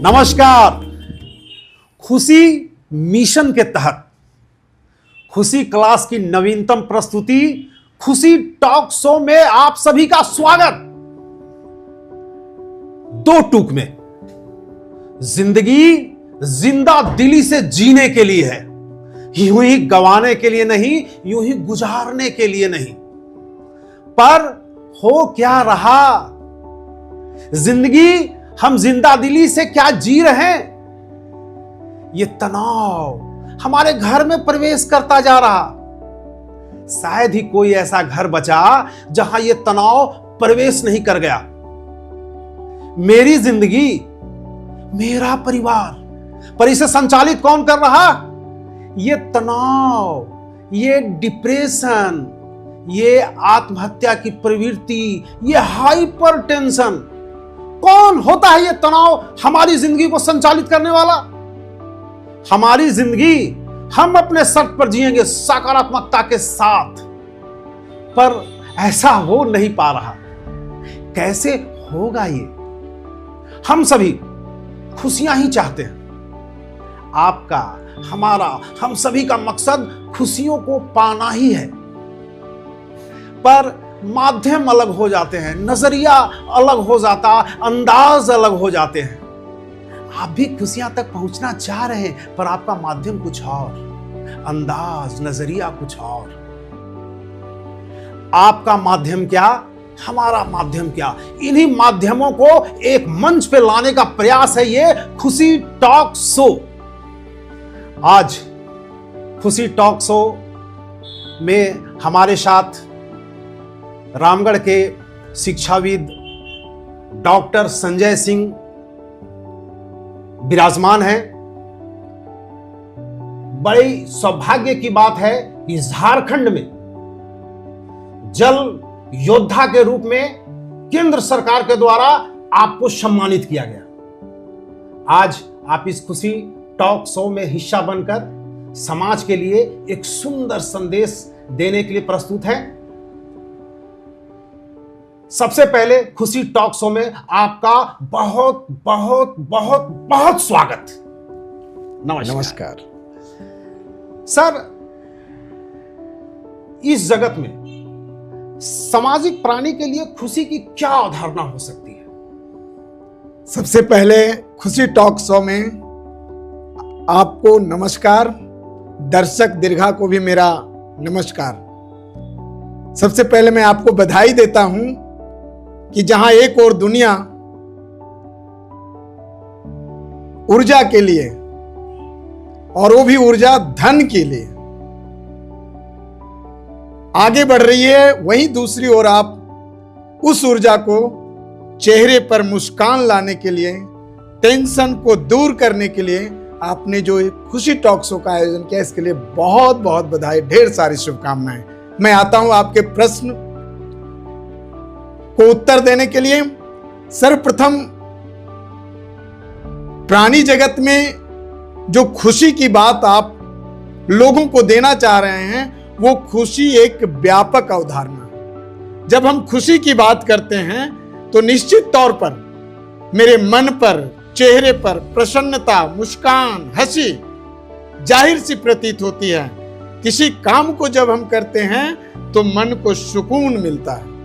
नमस्कार। खुशी मिशन के तहत खुशी क्लास की नवीनतम प्रस्तुति खुशी टॉक शो में आप सभी का स्वागत। दो टूक में जिंदगी जिंदा दिली से जीने के लिए है, यूं ही गंवाने के लिए नहीं, यूं ही गुजारने के लिए नहीं। पर हो क्या रहा, जिंदगी हम जिंदा दिली से क्या जी रहे हैं। ये तनाव हमारे घर में प्रवेश करता जा रहा। शायद ही कोई ऐसा घर बचा जहां ये तनाव प्रवेश नहीं कर गया। मेरी जिंदगी, मेरा परिवार, पर इसे संचालित कौन कर रहा? ये तनाव, ये डिप्रेशन, ये आत्महत्या की प्रवृत्ति, ये हाइपर टेंशन। कौन होता है ये तनाव हमारी जिंदगी को संचालित करने वाला? हमारी जिंदगी हम अपने शर्त पर जिएंगे, सकारात्मकता के साथ, पर ऐसा हो नहीं पा रहा। कैसे होगा ये? हम सभी खुशियां ही चाहते हैं। आपका, हमारा, हम सभी का मकसद खुशियों को पाना ही है, पर माध्यम अलग हो जाते हैं, नजरिया अलग हो जाता, अंदाज अलग हो जाते हैं। आप भी खुशियां तक पहुंचना चाह रहे हैं, पर आपका माध्यम कुछ और, अंदाज, नजरिया कुछ और। आपका माध्यम क्या, हमारा माध्यम क्या? इन्हीं माध्यमों को एक मंच पे लाने का प्रयास है ये खुशी टॉक शो। आज खुशी टॉक शो में हमारे साथ रामगढ़ के शिक्षाविद डॉक्टर संजय सिंह विराजमान हैं। बड़ी सौभाग्य की बात है कि झारखंड में जल योद्धा के रूप में केंद्र सरकार के द्वारा आपको सम्मानित किया गया। आज आप इस खुशी टॉक शो में हिस्सा बनकर समाज के लिए एक सुंदर संदेश देने के लिए प्रस्तुत हैं। सबसे पहले खुशी टॉक शो में आपका बहुत बहुत बहुत बहुत स्वागत। नमस्कार। सर, इस जगत में सामाजिक प्राणी के लिए खुशी की क्या अवधारणा हो सकती है? सबसे पहले खुशी टॉक शो में आपको नमस्कार, दर्शक दीर्घा को भी मेरा नमस्कार। सबसे पहले मैं आपको बधाई देता हूं कि जहां एक और दुनिया ऊर्जा के लिए, और वो भी ऊर्जा धन के लिए आगे बढ़ रही है, वहीं दूसरी ओर आप उस ऊर्जा को चेहरे पर मुस्कान लाने के लिए, टेंशन को दूर करने के लिए आपने जो खुशी टॉक शो का आयोजन किया, इसके लिए बहुत बहुत बधाई, ढेर सारी शुभकामनाएं। मैं आता हूं आपके प्रश्न को उत्तर देने के लिए। सर्वप्रथम, प्राणी जगत में जो खुशी की बात आप लोगों को देना चाह रहे हैं, वो खुशी एक व्यापक अवधारणा है। जब हम खुशी की बात करते हैं तो निश्चित तौर पर मेरे मन पर, चेहरे पर प्रसन्नता, मुस्कान, हंसी जाहिर सी प्रतीत होती है। किसी काम को जब हम करते हैं तो मन को सुकून मिलता है,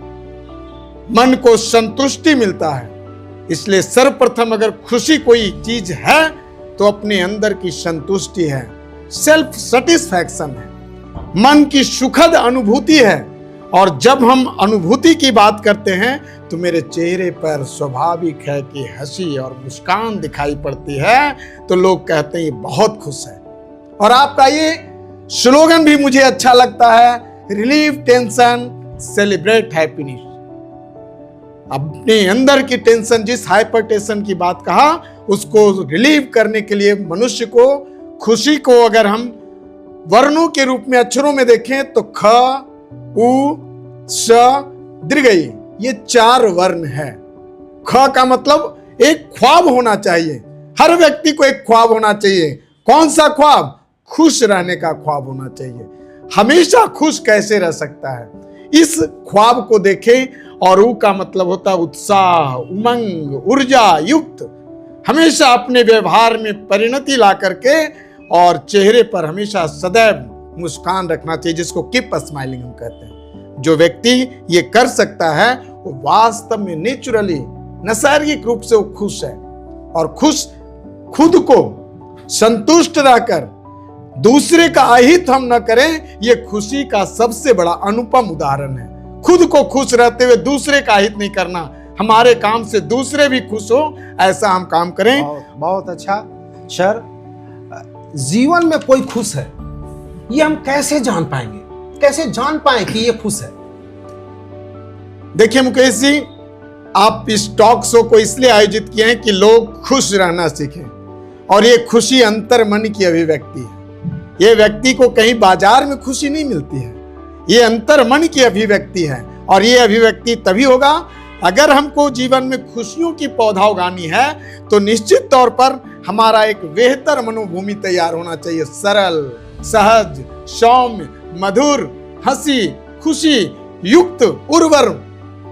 मन को संतुष्टि मिलता है। इसलिए सर्वप्रथम अगर खुशी कोई चीज है तो अपने अंदर की संतुष्टि है, सेल्फ सेटिस्फैक्शन है, मन की सुखद अनुभूति है। और जब हम अनुभूति की बात करते हैं तो मेरे चेहरे पर स्वाभाविक है कि हंसी और मुस्कान दिखाई पड़ती है, तो लोग कहते हैं ये बहुत खुश है। और आपका ये स्लोगन भी मुझे अच्छा लगता है, रिलीव टेंशन, सेलिब्रेट हैप्पीनेस। अपने अंदर की टेंशन, जिस हाइपर टेंशन की बात कहा, उसको रिलीव करने के लिए मनुष्य को, खुशी को अगर हम वर्णों के रूप में, अक्षरों में देखें तो ख, उ, स, दीर्घई, ये 4 वर्ण है। ख का मतलब एक ख्वाब होना चाहिए। हर व्यक्ति को एक ख्वाब होना चाहिए। कौन सा ख्वाब? खुश रहने का ख्वाब होना चाहिए। हमेशा खुश कैसे रह सकता है, इस ख्वाब को देखें। और ऊ का मतलब होता उत्साह, उमंग, ऊर्जा युक्त। हमेशा अपने व्यवहार में परिणति ला करके और चेहरे पर हमेशा सदैव मुस्कान रखना चाहिए, जिसको कीप स्माइलिंग हम कहते हैं। जो व्यक्ति ये कर सकता है वो वास्तव में नेचुरली, नैसर्गिक रूप से वो खुश है, और खुश खुद को संतुष्ट रहकर दूसरे का अहित हम न करें, ये खुशी का सबसे बड़ा अनुपम उदाहरण है। खुद को खुश रहते हुए दूसरे का हित नहीं करना, हमारे काम से दूसरे भी खुश हो, ऐसा हम काम करें। बहुत अच्छा सर। जीवन में कोई खुश है, ये हम कैसे जान पाएंगे, कैसे जान पाए कि ये खुश है? देखिए मुकेश जी, आप इस टॉक शो को इसलिए आयोजित किए हैं कि लोग खुश रहना सीखें, और ये खुशी अंतर मन की अभिव्यक्ति है। ये व्यक्ति को कहीं बाजार में खुशी नहीं मिलती है, ये अंतर मन की अभिव्यक्ति है, और ये अभिव्यक्ति तभी होगा अगर हमको जीवन में खुशियों की पौधा उगानी है, तो निश्चित तौर पर हमारा एक बेहतर मनोभूमि तैयार होना चाहिए। सरल, सहज, सौम्य, मधुर, हंसी खुशी युक्त उर्वर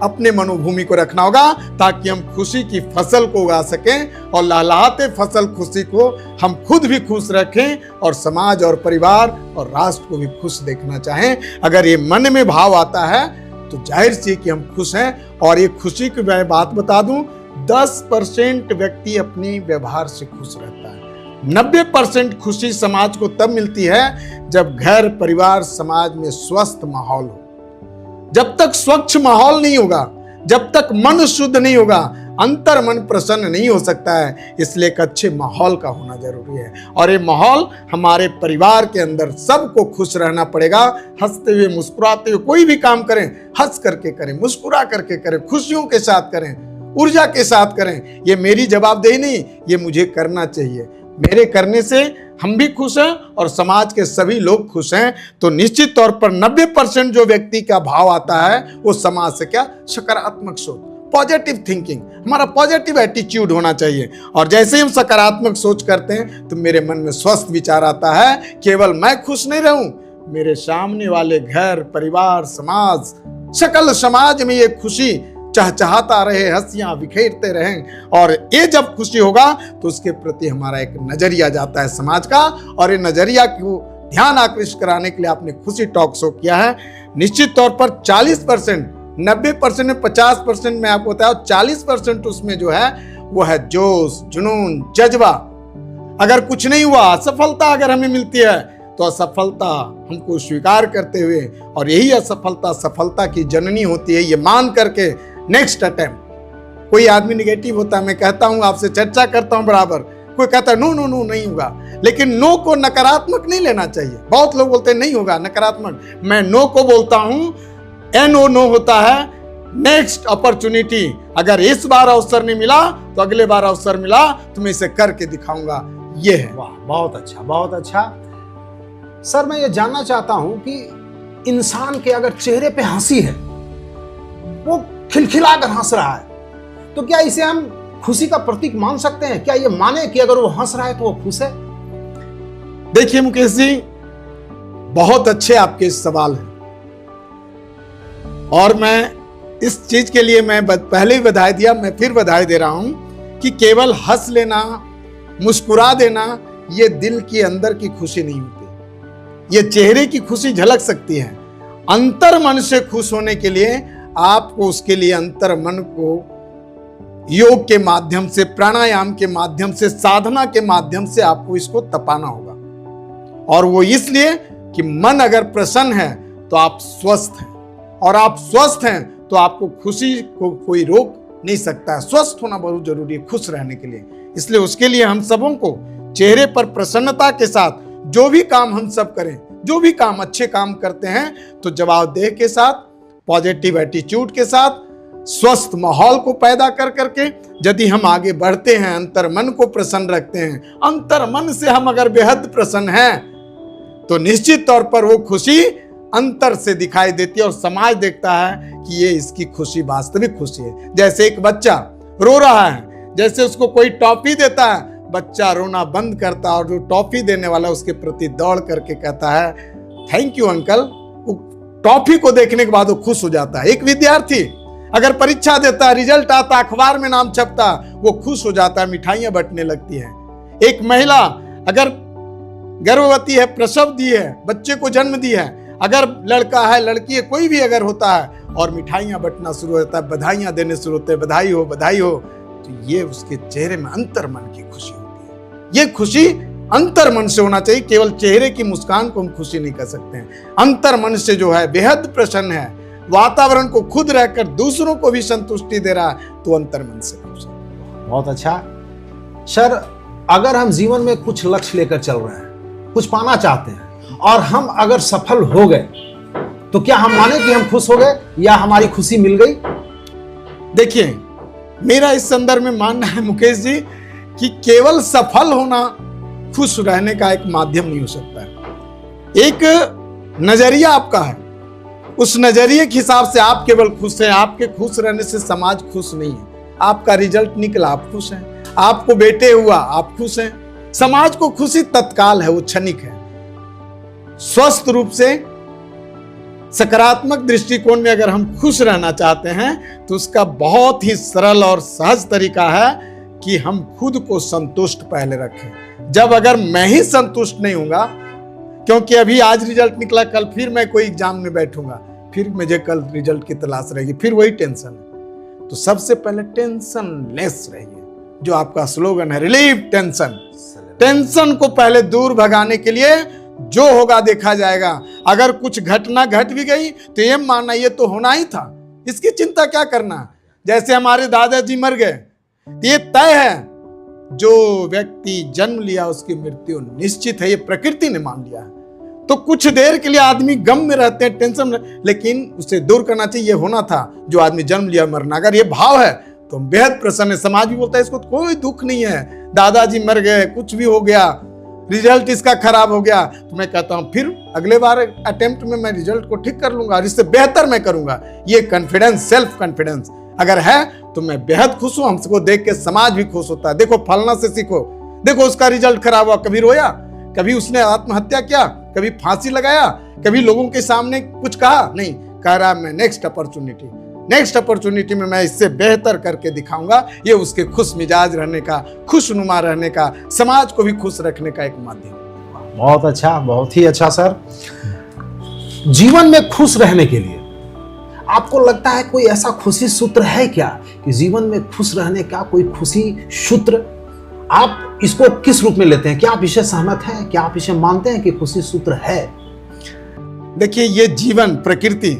अपने मनोभूमि को रखना होगा, ताकि हम खुशी की फसल को उगा सकें, और लहलहाते फसल खुशी को हम खुद भी खुश रखें, और समाज और परिवार और राष्ट्र को भी खुश देखना चाहें। अगर ये मन में भाव आता है तो जाहिर सी कि हम खुश हैं। और ये खुशी की मैं बात बता दूं, 10% व्यक्ति अपनी व्यवहार से खुश रहता है। 90% खुशी समाज को तब मिलती है जब घर, परिवार, समाज में स्वस्थ माहौल हो। जब तक स्वच्छ माहौल नहीं होगा, जब तक मन शुद्ध नहीं होगा, अंतर मन प्रसन्न नहीं हो सकता है। इसलिए एक अच्छे माहौल का होना जरूरी है, और ये माहौल हमारे परिवार के अंदर सबको खुश रहना पड़ेगा। हंसते हुए, मुस्कुराते हुए कोई भी काम करें, हंस करके करें, मुस्कुरा करके करें, खुशियों के साथ करें, ऊर्जा के साथ करें। ये मेरी जवाबदेही नहीं, ये मुझे करना चाहिए। मेरे करने से हम भी खुश हैं और समाज के सभी लोग खुश हैं। तो निश्चित तौर पर 90% जो व्यक्ति का भाव आता है वो समाज से क्या, सकारात्मक सोच, पॉजिटिव थिंकिंग, हमारा पॉजिटिव एटीट्यूड होना चाहिए। और जैसे ही हम सकारात्मक सोच करते हैं तो मेरे मन में स्वस्थ विचार आता है। केवल मैं खुश नहीं रहूं, मेरे सामने वाले घर, परिवार, समाज, सकल समाज में ये खुशी चहचहाता रहे, हंसियां बिखेरते रहें। और ये जब खुशी होगा तो उसके प्रति हमारा एक नजरिया जाता है समाज का, और ये नजरिया को ध्यान आकृष्ट कराने के लिए आपने खुशी टॉक शो किया है। निश्चित तौर पर 40%, 90% में 50% में आपको बताया, 40% उसमें जो है वो है जोश, जुनून, जज्बा। अगर कुछ नहीं हुआ, असफलता अगर हमें मिलती है, तो असफलता हमको स्वीकार करते हुए, और यही असफलता सफलता की जननी होती है, ये मान करके नेक्स्ट अटेम्प्ट। कोई आदमी निगेटिव होता है, मैं कहता हूं, आपसे चर्चा करता हूं बराबर, कोई कहता है नो नो नो नहीं होगा, लेकिन नो को नकारात्मक नहीं लेना चाहिए। बहुत लोग बोलते हैं नहीं होगा, नकारात्मक। मैं नो को बोलता हूं, NO नो होता है नेक्स्ट अपॉर्चुनिटी। अगर इस बार अवसर नहीं मिला तो अगले बार अवसर मिला तो मैं इसे करके दिखाऊंगा। ये है। वाह, बहुत अच्छा, बहुत अच्छा। सर मैं ये जानना चाहता हूं कि इंसान के अगर चेहरे पे हंसी है, वो खिलखिलाकर हंस रहा है, तो क्या इसे हम खुशी का प्रतीक मान सकते हैं? क्या ये माने कि अगर वो हंस रहा है तो वो खुश है? देखिए मुकेश जी, बहुत अच्छे आपके सवाल हैं, और मैं इस चीज के लिए मैं पहले ही बधाई दिया, मैं फिर बधाई दे रहा हूं कि केवल हंस लेना, मुस्कुरा देना, ये दिल के अंदर की खुशी नहीं होती। ये चेहरे की खुशी झलक सकती है। अंतर मन से खुश होने के लिए आपको उसके लिए अंतर मन को योग के माध्यम से, प्राणायाम के माध्यम से, साधना के माध्यम से आपको इसको तपाना होगा। और वो इसलिए कि मन अगर प्रसन्न है तो आप स्वस्थ हैं, और आप स्वस्थ हैं तो आपको खुशी को कोई रोक नहीं सकता है। स्वस्थ होना बहुत जरूरी है खुश रहने के लिए। इसलिए उसके लिए हम सबों को चेहरे पर प्रसन्नता के साथ जो भी काम हम सब करें, जो भी काम अच्छे काम करते हैं, तो जवाबदेह के साथ, पॉजिटिव एटीट्यूड के साथ, स्वस्थ माहौल को पैदा कर करके यदि हम आगे बढ़ते हैं, अंतर मन को प्रसन्न रखते हैं, अंतर मन से हम अगर बेहद प्रसन्न हैं, तो निश्चित तौर पर वो खुशी अंतर से दिखाई देती है, और समाज देखता है कि ये इसकी खुशी वास्तविक खुशी है। जैसे एक बच्चा रो रहा है, जैसे उसको कोई टॉफी देता है, बच्चा रोना बंद करता है, और जो टॉफी देने वाला उसके प्रति दौड़ करके कहता है थैंक यू अंकल। टॉफी को देखने के बाद वो खुश हो जाता है। एक विद्यार्थी अगर परीक्षा देता, रिजल्ट आता, अखबार में नाम छपता, वो खुश हो जाता है, मिठाइयां बंटने लगती हैं। एक महिला अगर गर्भवती है, प्रसव दी है, बच्चे को जन्म दी है, अगर लड़का है, लड़की है, कोई भी अगर होता है और मिठाइयां बंटना शुरू होता है, बधाइयां देने शुरू होते हैं, बधाई हो बधाई हो, तो ये उसके चेहरे में अंतर मन की खुशी होती है। ये खुशी अंतर मन से होना चाहिए, केवल चेहरे की मुस्कान को हम खुशी नहीं कर सकते हैं। अंतर मन से जो है बेहद प्रसन्न है, वातावरण को खुद रहकर दूसरों को भी संतुष्टि दे रहा है, तो अंतर मन से खुश है। बहुत अच्छा सर, अगर हम जीवन में कुछ लक्ष्य लेकर चल रहे हैं, कुछ पाना चाहते हैं और हम अगर सफल हो गए, तो क्या हम माने कि हम खुश हो गए या हमारी खुशी मिल गई? देखिए, मेरा इस संदर्भ में मानना है मुकेश जी कि केवल सफल होना खुश रहने का एक माध्यम नहीं हो सकता है। एक नजरिया आपका है, उस नजरिए के हिसाब से आप केवल खुश हैं। आपके खुश रहने से समाज खुश नहीं है। आपका रिजल्ट निकला, आप खुश हैं। आपको बेटे हुआ, आप खुश हैं। समाज को खुशी तत्काल है, वो क्षणिक है। स्वस्थ रूप से सकारात्मक दृष्टिकोण में अगर हम खुश रहना चाहते हैं, तो उसका बहुत ही सरल और सहज तरीका है कि हम खुद को संतुष्ट पहले रखें। जब अगर मैं ही संतुष्ट नहीं होऊंगा, क्योंकि अभी आज रिजल्ट निकला, कल फिर मैं कोई एग्जाम में बैठूंगा, फिर मुझे कल रिजल्ट की तलाश रहेगी, फिर वही टेंशन है। तो सबसे पहले टेंशन लेस रहिए, जो आपका स्लोगन है, रिलीव टेंशन। टेंशन को पहले दूर भगाने के लिए जो होगा देखा जाएगा। अगर कुछ घटना घट भी गई तो ये मानना ये तो होना ही था, इसकी चिंता क्या करना। जैसे हमारे दादाजी मर गए, ये तय है, जो व्यक्ति जन्म लिया उसकी मृत्यु निश्चित है, ये प्रकृति ने मान लिया है। तो कुछ देर के लिए आदमी गम में रहते हैं, टेंशन में, लेकिन उसे दूर करना चाहिए। ये होना था, जो आदमी जन्म लिया मरना, अगर ये भाव है तो बेहद प्रसन्न है। समाज भी बोलता है इसको कोई दुख नहीं है, दादाजी मर गए, कुछ भी हो गया, रिजल्ट इसका खराब हो गया, तो मैं कहता हूं फिर अगले बार अटेम्प्ट में मैं रिजल्ट को ठीक कर लूंगा और इससे बेहतर मैं करूंगा। ये कॉन्फिडेंस, सेल्फ कॉन्फिडेंस अगर है तो मैं बेहद खुश हूं। हमको देख के समाज भी खुश होता है। देखो फलना से सीखो, देखो उसका रिजल्ट खराब हुआ, कभी रोया, कभी उसने आत्महत्या किया, कभी फांसी लगाया, कभी लोगों के सामने कुछ कहा नहीं, कह रहा मैं नेक्स्ट अपॉर्चुनिटी में मैं इससे बेहतर करके दिखाऊंगा। ये उसके खुश मिजाज रहने का, खुशनुमा रहने का, समाज को भी खुश रखने का एक माध्यम। बहुत अच्छा, बहुत ही अच्छा सर। जीवन में खुश रहने के लिए आपको लगता है कोई ऐसा खुशी सूत्र है क्या, कि जीवन में खुश रहने का कोई खुशी सूत्र? आप इसको किस रूप में लेते हैं? क्या आप इसे सहमत हैं? क्या आप इसे मानते हैं कि खुशी सूत्र है? देखिए, ये जीवन, प्रकृति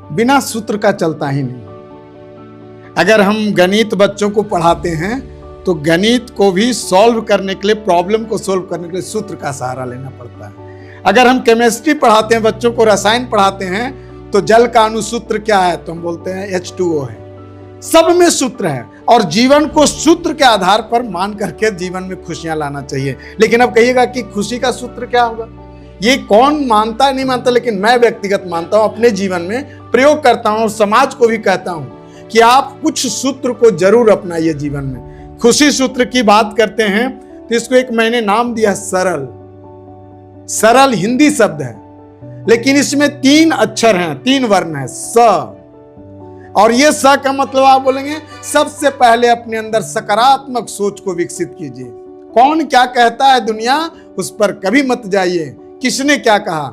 बिना सूत्र का चलता ही नहीं। अगर हम गणित बच्चों को पढ़ाते हैं तो गणित को भी सॉल्व करने के लिए, प्रॉब्लम को सॉल्व करने के लिए सूत्र का सहारा लेना पड़ता है। अगर हम केमिस्ट्री पढ़ाते हैं बच्चों को, रसायन पढ़ाते हैं, तो जल का अणुसूत्र क्या है, तो हम बोलते हैं H2O है। सब में सूत्र है और जीवन को सूत्र के आधार पर मान करके जीवन में खुशियां लाना चाहिए। लेकिन अब कहिएगा कि खुशी का सूत्र क्या होगा, ये कौन मानता है नहीं मानता, लेकिन मैं व्यक्तिगत मानता हूं, अपने जीवन में प्रयोग करता हूं और समाज को भी कहता हूं कि आप कुछ सूत्र को जरूर अपनाइए जीवन में। खुशी सूत्र की बात करते हैं तो इसको एक मैंने नाम दिया सरल। सरल हिंदी शब्द है, लेकिन इसमें 3 अक्षर हैं, 3 वर्ण है, स। और ये स का मतलब आप बोलेंगे, सबसे पहले अपने अंदर सकारात्मक सोच को विकसित कीजिए। कौन क्या कहता है दुनिया, उस पर कभी मत जाइए। किसने क्या कहा,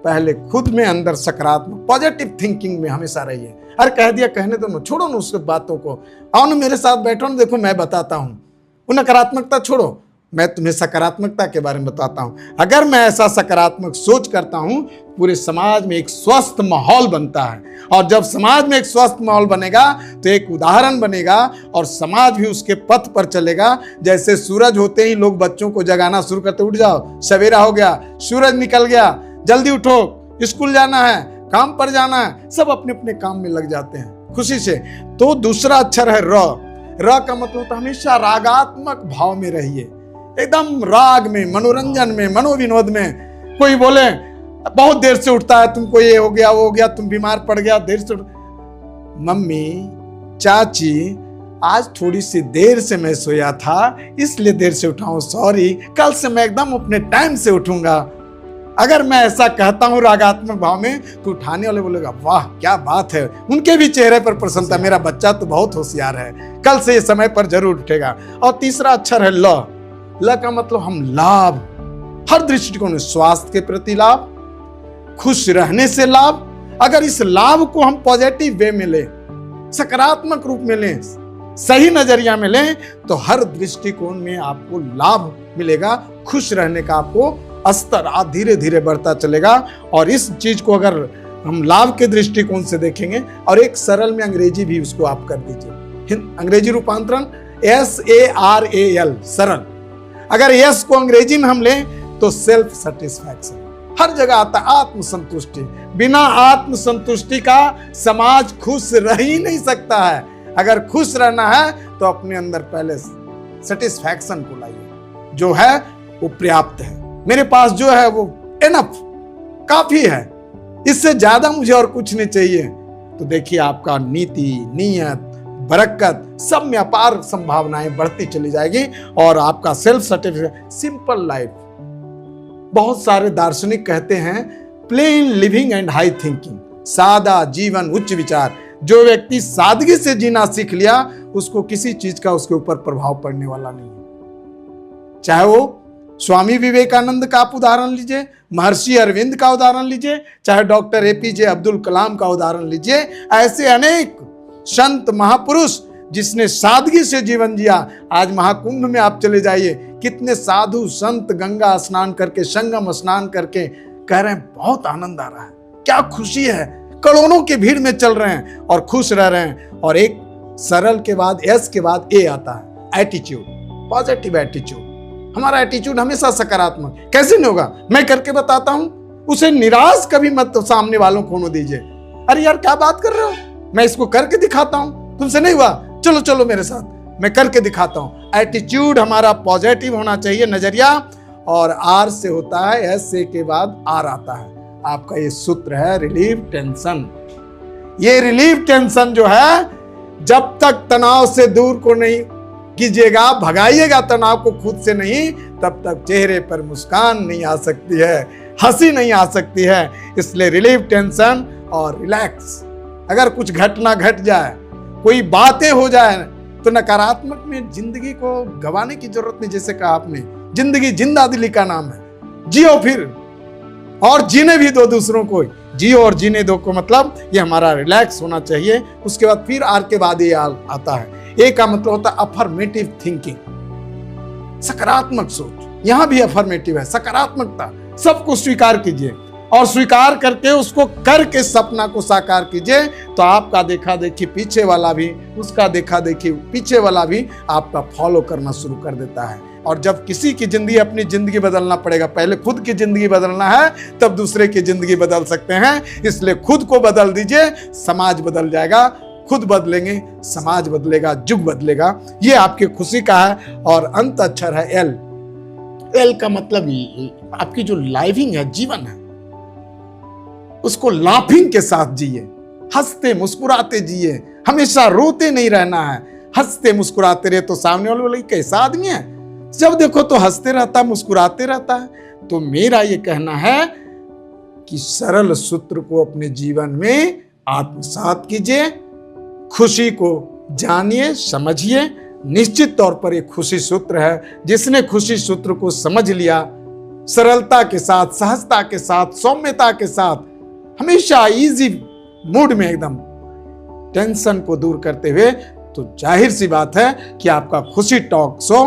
पहले खुद में अंदर सकारात्मक पॉजिटिव थिंकिंग में हमेशा रहिए। अरे कह दिया, कहने दो ना, छोड़ो ना उसके बातों को, आओ ना मेरे साथ बैठो ना, देखो मैं बताता हूं। वो नकारात्मकता छोड़ो, मैं तुम्हें सकारात्मकता के बारे में बताता हूं। अगर मैं ऐसा सकारात्मक सोच करता हूं, पूरे समाज में एक स्वस्थ माहौल बनता है। और जब समाज में एक स्वस्थ माहौल बनेगा तो एक उदाहरण बनेगा और समाज भी उसके पथ पर चलेगा। जैसे सूरज होते ही लोग बच्चों को जगाना शुरू करते, उठ जाओ, सवेरा हो गया, सूरज निकल गया, जल्दी उठो, स्कूल जाना है, काम पर जाना है, सब अपने अपने काम में लग जाते हैं खुशी से। तो दूसरा अक्षर है र। र का मतलब हमेशा रागात्मक भाव में रहिए, एकदम राग में, मनोरंजन में, मनोविनोद में। कोई बोले बहुत देर से उठता है, तुमको ये हो गया, वो हो गया, तुम बीमार पड़ गया, देर से मम्मी, चाची, आज थोड़ी सी देर से मैं सोया था, इसलिए देर से उठा हूं, सॉरी, कल से मैं एकदम अपने टाइम से उठूंगा। अगर मैं ऐसा कहता हूं रागात्मक भाव में तो उठाने वाले बोलेगा वाह क्या बात है, उनके भी चेहरे पर प्रसन्नता, मेरा बच्चा तो बहुत होशियार है, कल से ये समय पर जरूर उठेगा। और तीसरा अक्षर है ल। ल का मतलब हम लाभ, हर दृष्टिकोण में, स्वास्थ्य के प्रति लाभ, खुश रहने से लाभ। अगर इस लाभ को हम पॉजिटिव वे में लें, सकारात्मक रूप में लें, सही नजरिया में लें, तो हर दृष्टिकोण में आपको लाभ मिलेगा। खुश रहने का आपको स्तर धीरे धीरे बढ़ता चलेगा। और इस चीज को अगर हम लाभ के दृष्टिकोण से देखेंगे, और एक सरल में अंग्रेजी भी उसको आप कर दीजिए, अंग्रेजी रूपांतरण SARAL, सरल। अगर यस को अंग्रेजी में हम लें तो सेल्फ सेटिस्फैक्शन, हर जगह आता आत्मसंतुष्टि। बिना आत्मसंतुष्टि का समाज खुश रह ही नहीं सकता है। अगर खुश रहना है तो अपने अंदर पहले सेटिस्फैक्शन को लाइए, जो है वो पर्याप्त है, मेरे पास जो है वो एनफ, काफी है, इससे ज्यादा मुझे और कुछ नहीं चाहिए। तो देखिए आपका नीति, नियत, बरकत सब में अपार संभावनाएं बढ़ती चली जाएगी और आपका सेल्फ सर्टिफिकेट, सिंपल लाइफ। बहुत सारे दार्शनिक कहते हैं plane living and high thinking, सादा जीवन उच्च विचार। जो व्यक्ति सादगी से जीना सीख लिया, उसको किसी चीज का उसके ऊपर प्रभाव पड़ने वाला नहीं है। चाहे वो स्वामी विवेकानंद का आप उदाहरण लीजिए, महर्षि अरविंद का उदाहरण लीजिए, चाहे डॉक्टर APJ अब्दुल कलाम का उदाहरण लीजिए, ऐसे अनेक संत महापुरुष जिसने सादगी से जीवन जिया। आज महाकुंभ में आप चले जाइए, कितने साधु संत गंगा स्नान करके, संगम स्नान करके कह रहे हैं बहुत आनंद आ रहा है, क्या खुशी है, करोड़ों की भीड़ में चल रहे हैं और खुश रह रहे हैं। और एक सरल के बाद S के बाद A आता है, एटीट्यूड, पॉजिटिव एटीट्यूड। हमारा एटीट्यूड हमेशा सकारात्मक। कैसे नहीं होगा, मैं करके बताता हूं, उसे निराश कभी मत सामने वालों को न दीजिए। अरे यार क्या बात कर रहे हो, मैं इसको करके दिखाता हूं, तुमसे नहीं हुआ, चलो चलो मेरे साथ, मैं करके दिखाता हूं। एटीट्यूड हमारा पॉजिटिव होना चाहिए, नजरिया। और R से होता है, S के बाद R आता है। आपका ये सूत्र है रिलीव टेंशन। ये रिलीव टेंशन जो है, जब तक तनाव से दूर को नहीं कीजिएगा, भगाइएगा तनाव को खुद से नहीं, तब तक चेहरे पर मुस्कान नहीं आ सकती है, हंसी नहीं आ सकती है। इसलिए रिलीव टेंशन और रिलैक्स। अगर कुछ घटना घट जाए, कोई बातें हो जाए, तो नकारात्मक में जिंदगी को गंवाने की जरूरत नहीं। जैसे कहा आपने, जिंदगी जिंदा दिली का नाम है, जियो फिर, और जीने भी दो दूसरों को, जियो और जीने दो को मतलब ये हमारा रिलैक्स होना चाहिए। उसके बाद फिर R के बाद ये आता है। A का मतलब होता है अफर्मेटिव थिंकिंग, सकारात्मक सोच। यहां भी अफर्मेटिव है, सकारात्मकता। सबको स्वीकार कीजिए और स्वीकार करके उसको करके सपना को साकार कीजिए, तो आपका देखा देखी पीछे वाला भी, उसका देखा देखी पीछे वाला भी आपका फॉलो करना शुरू कर देता है। और जब किसी की जिंदगी, अपनी जिंदगी बदलना पड़ेगा, पहले खुद की जिंदगी बदलना है, तब दूसरे की जिंदगी बदल सकते हैं। इसलिए खुद को बदल दीजिए, समाज बदल जाएगा। खुद बदलेंगे, समाज बदलेगा, युग बदलेगा। ये आपकी खुशी का है। और अंत अक्षर है L। L का मतलब आपकी जो लाइविंग है, जीवन है, उसको लाफिंग के साथ जिए, हंसते मुस्कुराते जिए, हमेशा रोते नहीं रहना है। हंसते मुस्कुराते रहे तो सामने वाले बोले कैसा आदमी है, जब देखो तो हंसते रहता है, मुस्कुराते रहता है। तो मेरा ये कहना है कि सरल सूत्र को अपने जीवन में आत्मसात कीजिए, खुशी को जानिए, समझिए। निश्चित तौर पर एक खुशी सूत्र है। जिसने खुशी सूत्र को समझ लिया, सरलता के साथ, सहजता के साथ, सौम्यता के साथ, हमेशा इजी मूड में एकदम टेंशन को दूर करते हुए, तो जाहिर सी बात है कि आपका खुशी टॉक शो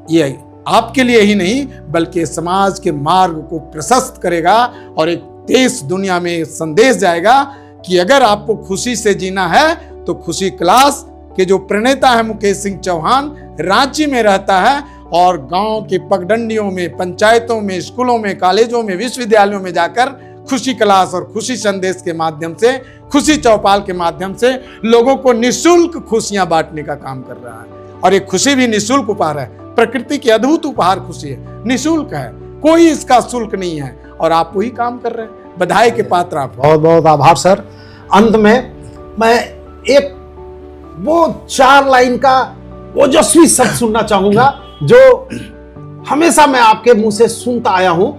ये आपके लिए ही नहीं बल्कि समाज के मार्ग को प्रशस्त करेगा और एक देश दुनिया में संदेश जाएगा कि अगर आपको खुशी से जीना है तो खुशी क्लास के जो प्रणेता है मुकेश सिंह चौहान, रांची में रहता है और गांव के पगडंडियों में, पंचायतों में, स्कूलों में, कॉलेजों में, विश्वविद्यालयों में जाकर खुशी क्लास और खुशी संदेश के माध्यम से, खुशी चौपाल के माध्यम से लोगों को निःशुल्क खुशियां बांटने का काम कर रहा है। और एक खुशी भी निःशुल्क उपहार है, प्रकृति की अद्भुत उपहार खुशी है, निःशुल्क है, कोई इसका शुल्क नहीं है और आप वही काम कर रहे हैं। बधाई के पात्र आप। बहुत बहुत आभार सर। अंत में मैं एक वो 4 लाइन का ओजस्वी शब्द सुनना चाहूंगा जो हमेशा मैं आपके मुंह से सुनता आया हूं।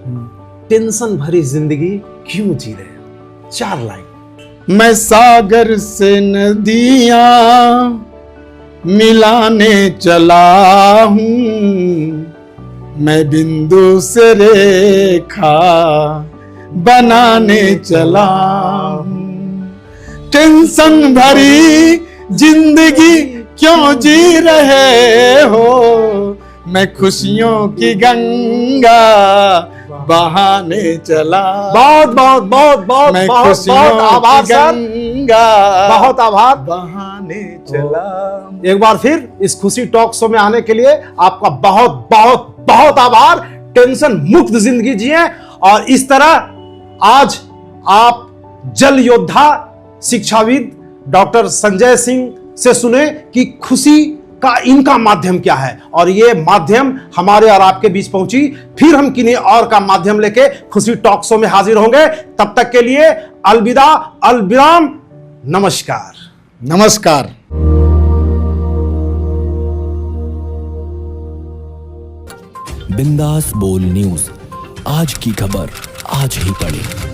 टेंशन भरी जिंदगी क्यों जी रहे हो? 4 लाइन। मैं सागर से नदियां मिलाने चला हूं, मैं बिंदु से रेखा बनाने चला हूं। टेंशन भरी जिंदगी क्यों जी रहे हो, मैं खुशियों की गंगा बहाने चला। बहुत बहुत बहुत बहुत मैं बहुत खुशियों बहुत आभार की सर, गंगा बहुत आभार। बहाने चला। एक बार फिर इस खुशी टॉक शो में आने के लिए आपका बहुत बहुत बहुत आभार। टेंशन मुक्त जिंदगी जिए और इस तरह आज आप जल योद्धा शिक्षाविद डॉक्टर संजय सिंह से सुने कि खुशी का इनका माध्यम क्या है, और ये माध्यम हमारे और आपके बीच पहुंची। फिर हम किन्हीं और का माध्यम लेके खुशी टॉक शो में हाजिर होंगे। तब तक के लिए अलविदा, अलविराम, नमस्कार। नमस्कार। बिंदास बोल न्यूज, आज की खबर आज ही पढ़ें।